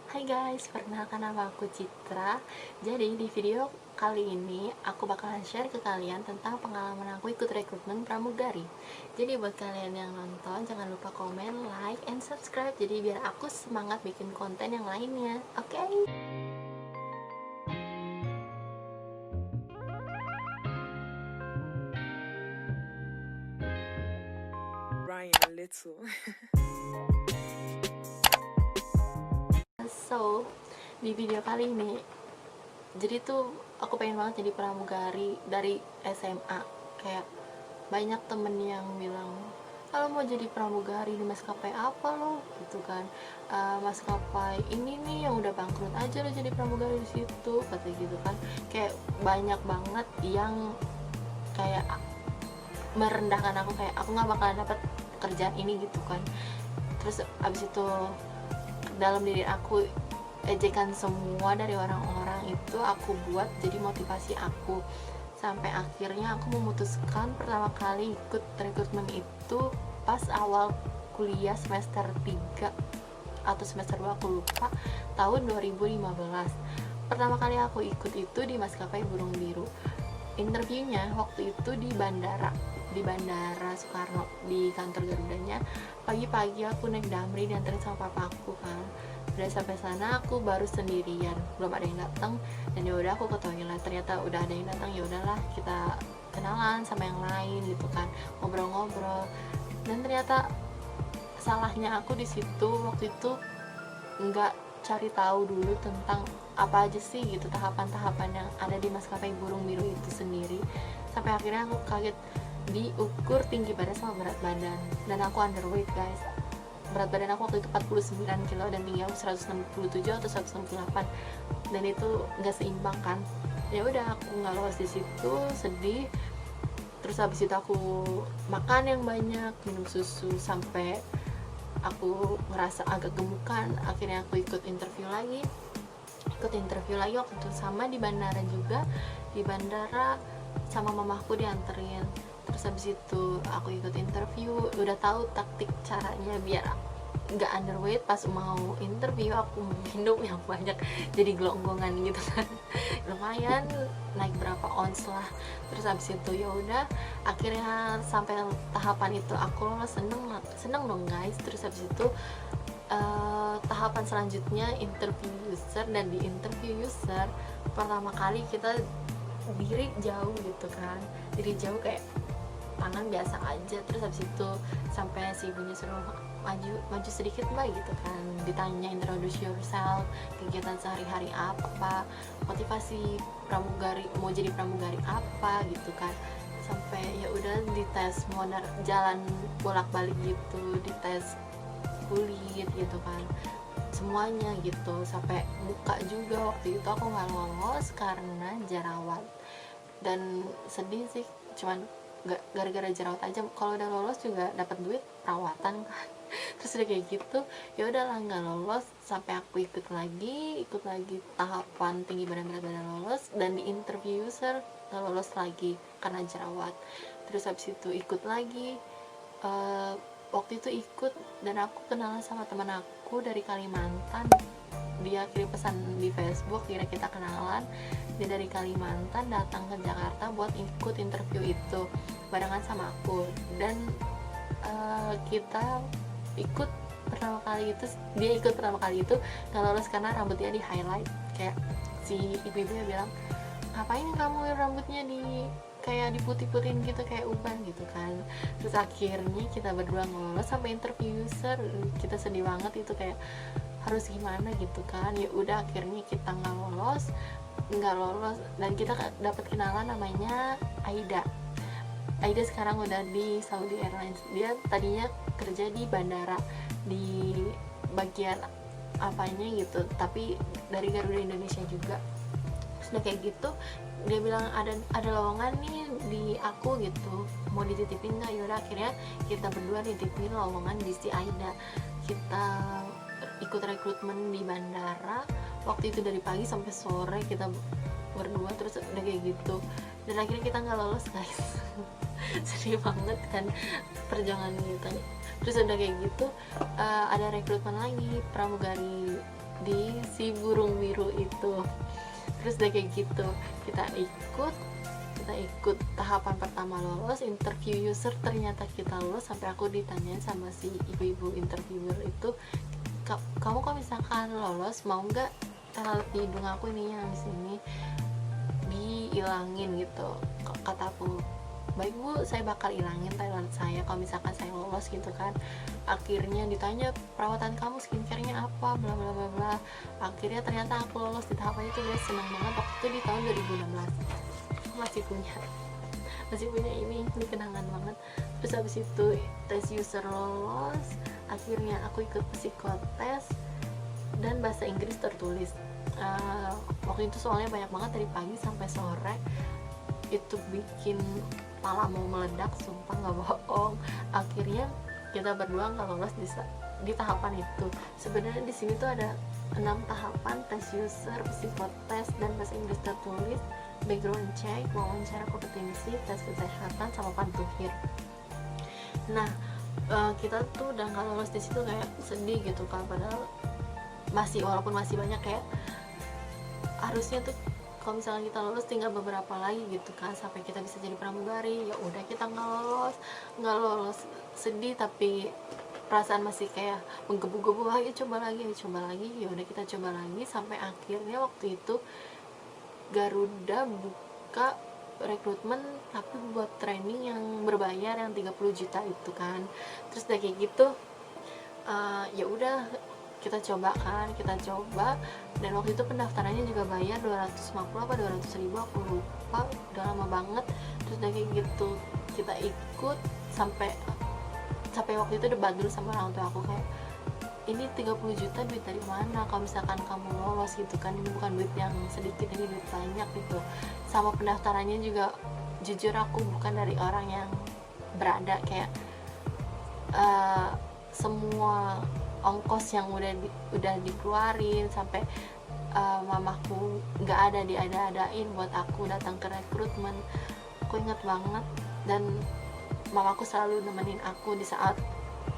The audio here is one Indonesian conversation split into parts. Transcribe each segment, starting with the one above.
Hai guys, perkenalkan nama aku Citra. Jadi di video kali ini aku bakalan share ke kalian tentang pengalaman aku ikut rekrutmen pramugari. Jadi buat kalian yang nonton jangan lupa komen, like, and subscribe. Jadi biar aku semangat bikin konten yang lainnya. Oke? Ryan Little. So, di video kali ini jadi tuh aku pengen banget jadi pramugari dari SMA. Kayak banyak temen yang bilang, kalau mau jadi pramugari di maskapai apa lo gitu kan. Maskapai ini nih yang udah bangkrut aja lo jadi pramugari di situ, kata gitu kan. Kayak banyak banget yang kayak merendahkan aku, kayak aku nggak bakalan dapat kerjaan ini gitu kan. Terus abis itu dalam diri aku, ejekan semua dari orang-orang itu aku buat jadi motivasi aku, sampai akhirnya aku memutuskan pertama kali ikut rekrutmen itu pas awal kuliah semester 3 atau semester 2 aku lupa, tahun 2015. Pertama kali aku ikut itu di maskapai Burung Biru. Interviewnya waktu itu di bandara Soekarno, di kantor Garudanya. Pagi-pagi aku naik Damri diantarin sama papaku kan. Udah sampai sana aku baru sendirian, belum ada yang datang. Dan ya udah aku ke toilet, ternyata udah ada yang datang. Ya udahlah, kita kenalan sama yang lain gitu kan, ngobrol-ngobrol. Dan ternyata salahnya aku di situ waktu itu nggak cari tahu dulu tentang apa aja sih gitu tahapan-tahapan yang ada di maskapai Burung Biru itu sendiri. Sampai akhirnya aku kaget diukur tinggi badan sama berat badan, dan aku underweight guys. Berat badan aku waktu itu 49 kilo dan tinggi aku 167 atau 168, dan itu nggak seimbang kan. Ya udah aku nggak lolos di situ, sedih. Terus habis itu aku makan yang banyak, minum susu sampai aku ngerasa agak gemukan. Akhirnya aku ikut interview lagi waktu itu sama di bandara juga. Di bandara sama mamaku dianterin. Terus habis itu aku ikut interview, udah tahu taktik caranya biar nggak underweight. Pas mau interview aku minum yang banyak jadi gelonggongan gitu kan. Lumayan naik berapa ons lah. Terus habis itu ya udah akhirnya sampai tahapan itu aku lolos, seneng dong guys. Terus habis itu tahapan selanjutnya interview user, dan di interview user pertama kali kita diri jauh gitu kan, diri jauh kayak tangan biasa aja. Terus habis itu sampai si ibunya suruh maju sedikit mbak gitu kan, ditanya introduce yourself, kegiatan sehari-hari apa, motivasi pramugari, mau jadi pramugari apa gitu kan. Sampai ya udah dites modal jalan bolak-balik gitu, dites kulit gitu kan, semuanya gitu, sampai muka juga. Waktu itu aku nggak lolos karena jerawat, dan sedih sih, cuman gara-gara jerawat aja. Kalau udah lolos juga dapat duit perawatan kan. Terus udah kayak gitu ya udahlah nggak lolos, sampai aku ikut lagi tahapan tinggi badan berat badan lolos, dan di interview user nggak lolos lagi karena jerawat. Terus habis itu ikut lagi, waktu itu ikut dan aku kenalan sama teman aku dari Kalimantan. Dia kirim pesan di Facebook, kira kita kenalan. Dia dari Kalimantan datang ke Jakarta buat ikut interview itu barengan sama aku. Dan kita ikut pertama kali itu, dia ikut pertama kali itu nggak lolos karena rambutnya di highlight. Kayak si ibu-ibunya bilang, ngapain kamu rambutnya di kayak diputih-putihin gitu kayak uban gitu kan. Terus akhirnya kita berdua ngelolos sampai interview user. Kita sedih banget itu, kayak harus gimana gitu kan. Ya udah akhirnya kita nggak lolos, dan kita dapat kenalan namanya Aida sekarang udah di Saudi Airlines. Dia tadinya kerja di bandara di bagian apanya gitu, tapi dari Garuda Indonesia juga. Sudah kayak gitu dia bilang ada lowongan nih di aku gitu, mau dititipin nggak. Yaudah akhirnya kita berdua dititipin lowongan di si Aida. Kita ikut rekrutmen di bandara waktu itu dari pagi sampai sore kita berdua. Terus udah kayak gitu dan akhirnya kita nggak lolos guys. Sedih banget kan perjuangan kita. Terus udah kayak gitu ada rekrutmen lagi pramugari di si burung biru itu. Terus udah kayak gitu kita ikut tahapan pertama, lolos interview user, ternyata kita lolos. Sampai aku ditanyain sama si ibu-ibu interviewer itu, kamu kok misalkan lolos, mau nggak telat di hidung aku ini yang di sini dihilangin gitu. Kata aku, baik bu, saya bakal ilangin talent saya kalau misalkan saya lolos gitu kan. Akhirnya ditanya, perawatan kamu skincare-nya apa, bla bla bla bla. Akhirnya ternyata aku lolos di tahapan itu, guys. Senang banget. Waktu itu di tahun 2016 masih punya ini kenangan banget. Terus habis itu tes user lolos, akhirnya aku ikut psikotes dan bahasa Inggris tertulis. Waktu itu soalnya banyak banget dari pagi sampai sore, itu bikin pala mau meledak, sumpah nggak bohong. Akhirnya kita berdua nggak lolos di tahapan itu. Sebenarnya di sini tuh ada 6 tahapan: tes user, psikotes, dan bahasa Inggris tertulis, background check, wawancara kompetensi, tes kesehatan, sama pantuhir. Nah, kita tuh udah nggak lolos di situ, kayak sedih gitu kan. Padahal walaupun masih banyak, kayak harusnya tuh kalau misalnya kita lolos tinggal beberapa lagi gitu kan sampai kita bisa jadi pramugari. Ya udah, kita nggak lolos, sedih, tapi perasaan masih kayak menggebu-gebu, ayo coba lagi. Ya udah, kita coba lagi sampai akhirnya waktu itu Garuda buka rekrutmen tapi buat training yang berbayar, yang 30 juta itu kan. Terus udah kayak gitu, ya udah kita coba, dan waktu itu pendaftarannya juga bayar 250 apa 200 ribu, aku lupa, udah lama banget. Terus udah kayak gitu kita ikut sampai waktu itu debat dulu sama orang tua aku, kayak ini 30 juta duit dari mana kalau misalkan kamu lolos gitu kan, ini bukan duit yang sedikit, ini duit banyak gitu. Sama pendaftarannya juga jujur aku bukan dari orang yang berada, kayak semua ongkos yang udah dikeluarin sampai mamaku nggak diadain buat aku datang ke rekrutmen. Aku inget banget, dan mamaku selalu nemenin aku di saat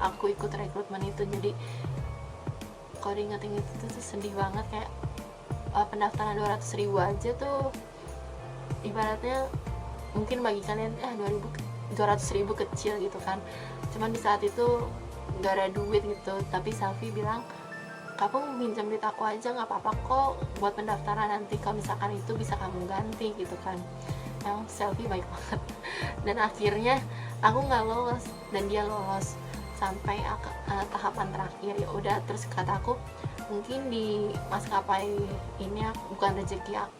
aku ikut rekrutmen itu. Jadi kalau diinget-inget itu tuh sedih banget, kayak pendaftaran 200 ribu aja tuh ibaratnya mungkin bagi kalian 200 ribu kecil gitu kan, cuman di saat itu gak ada duit gitu. Tapi Selfie bilang, kamu minjam duit aku aja, nggak apa-apa kok buat pendaftaran, nanti kalau misalkan itu bisa kamu ganti gitu kan. Yang Selfie baik banget. Dan akhirnya aku nggak lolos dan dia lolos sampai tahapan terakhir. Ya udah, terus kata aku, mungkin di maskapai ini bukan rezeki aku.